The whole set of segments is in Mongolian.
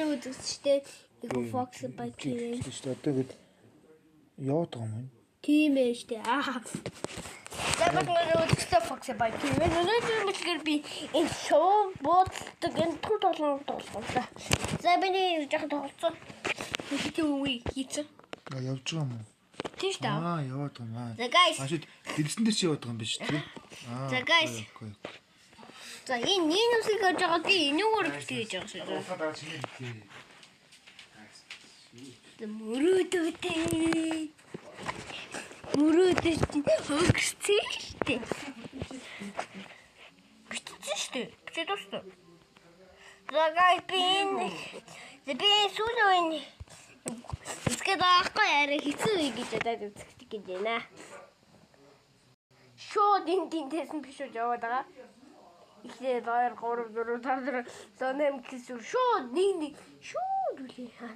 үзэгчтэй Ego Fox Bike юм. Одоо гээд яваад байгаа юм. Тийм ээ штэ. Тэгвэл үзэгчтэй Fox Bike юм. Өнөөдөр би энэ шоу боддог энэ тул толгой тоглосон. За биний яг тоглосон. Хэдийн үе хийцэн. Явж байгаа юм уу? Тийш та. Яваад байгаа юм. За guys. Дэлсэн дээр чи яваад байгаа юм биш үү? За guys. За энэ усыг гэж байгаа би энэгээр битгий гэж байгаа шүү дээ. Мөрөөдөө хөгсцээ штэ. Бичсэн штэ. Бичээд дуусна. За guys би сүүлийн үзгээд байхгүй арай хэцүү үе гэж бодоод үзэх гэж байна. Шууд энтээс нь биш үү яваад байгаа. Ихлээр 2 3 4 5 6 сонэм гэсэн шууд нэг шууд үлээ хаа.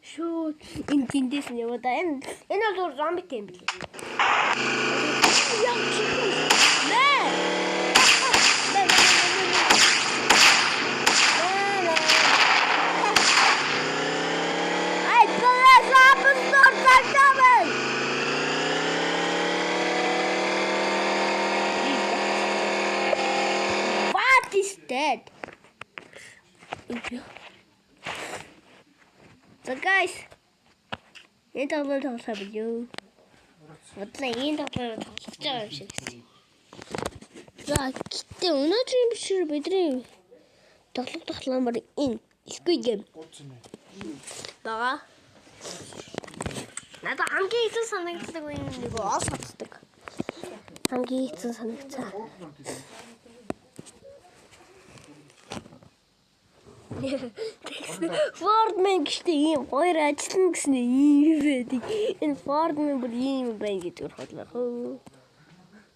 Шууд энтээс нь яваад энэ бол зомби юм билээ. Яа чи. Dead. So guys, энэ тоглолт тоглох юм. Бодлоо энэ тоглолт тоглож байгаа юм шиг гэсэн. За гэтээ өнөөдрийн бичвэр бидний тоглох ламбар энэ Squid Game. Бага. Надад хамгийн их санагддаг үе нэг оос хатдаг. Хамгийн их санагдсан. Fordman гэжтэй ийм хоёр ажиллана гэсэн ийм байдаг. Энэ Fordman бүр ийм байна гэж бодлоо хөө.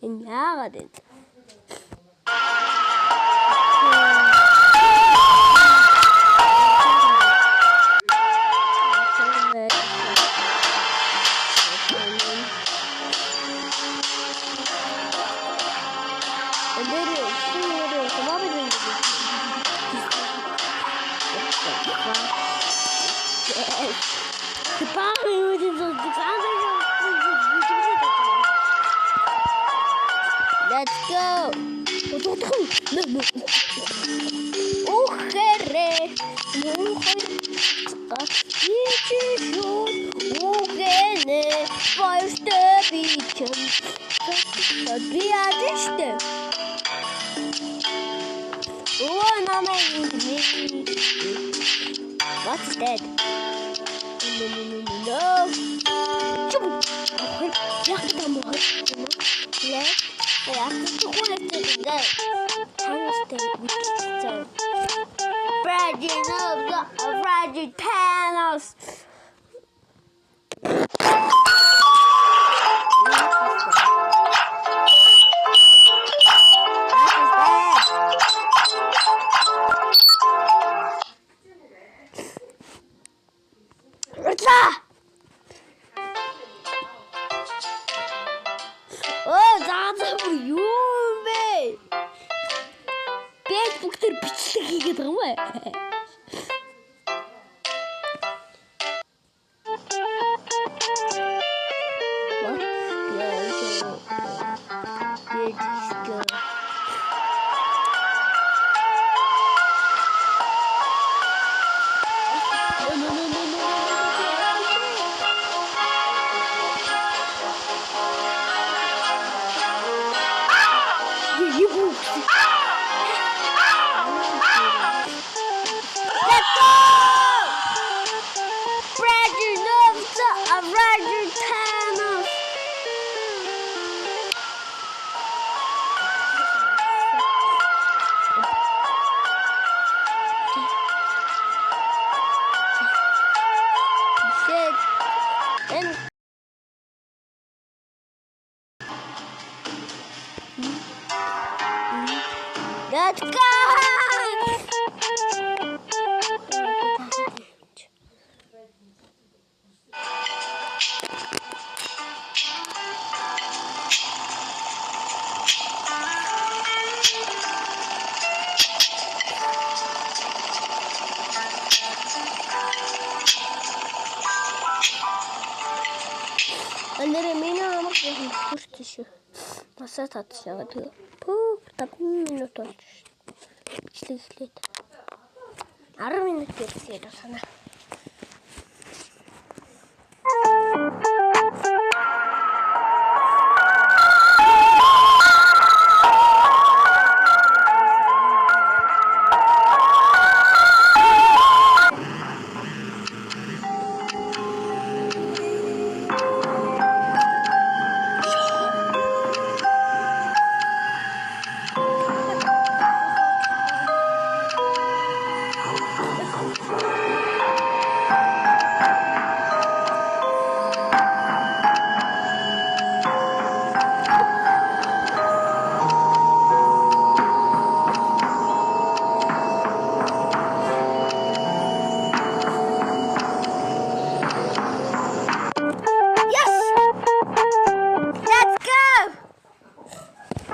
Энэ яагаад вэ? Let's go. Oh, herre. What's that? No. Fragile Thanos. Oh, that's for you, babe. Facebook дээр бичлэг хийгээд байгаа юм аа. Бүрт шүү. Масаа татчихаа тэгээ. Пөө 5 минут болж бичлэг эхлээд. 10 минут гэсэн юм санаа.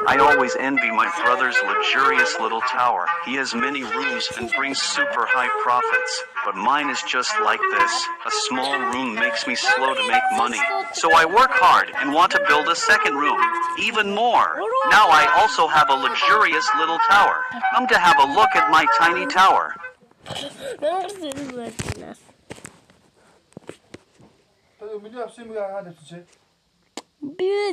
I always envy my brother's luxurious little tower. He has many rooms and brings super high profits. But mine is just like this. A small room makes me slow to make money. So I work hard and want to build a second room. Even more. Now I also have a luxurious little tower. Come to have a look at my tiny tower. миний авсан юм яагаад авчихжээ?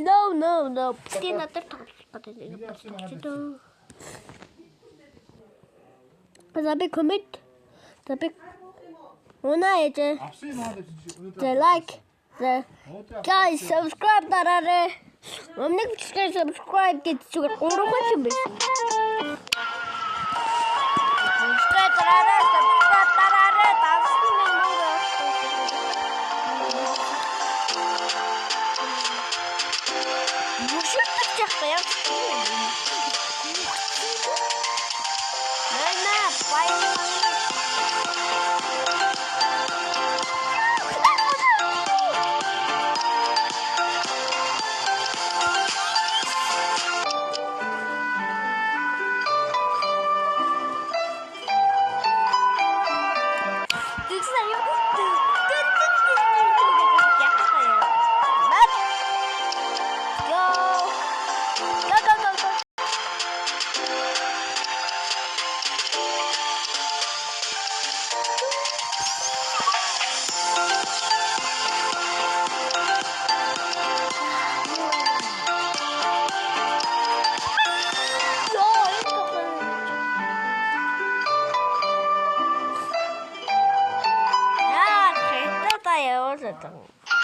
No. Ти надад тоглох гэдэг. Забе коммент. Забе. Унаа яж. Авсан юм яагаад авчихжээ? The like. The guys subscribe дараарай. Өмнөд бичлэгээр subscribe гэж зүгээр 3 хүн юм байна. Subscribe дараарай.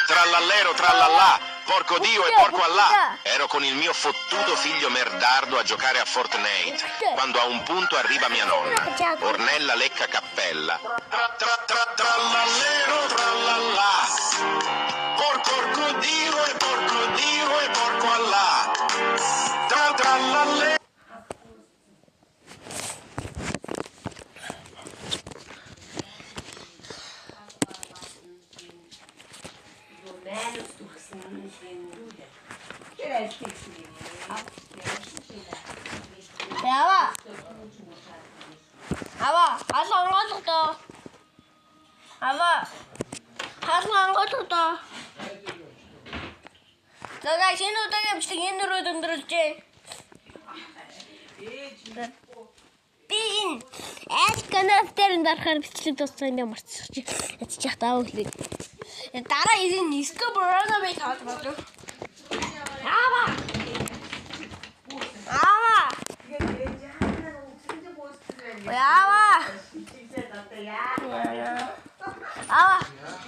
Trallallero, trallallà, porco Dio e porco Allah. Ero con il mio fottuto figlio merdardo a giocare a Fortnite, quando a un punto arriva mia nonna, Ornella Lecca Cappella. Trallallero, trallallà, porco Dio e porco Allah. Trallallero. Ава, хаалган готоо. Зага шинэ удаагийн бичлэг энэ рүү дөнгөрлөжээ. Би энэ канал дээр дарахаар бичлэг дууссан юм марцчих. Ядчих таа өглөө. Дараа энэ скоброна би таад бодлоо. Ава.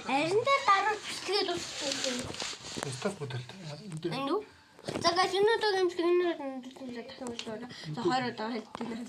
Энд дараа бичлэг дууссан. Стоп бодолтой. Энд үү? Зага шинэ удаагийн бичлэг энэ рүү дахин бичлээ. За 20 удаа хэлдэг.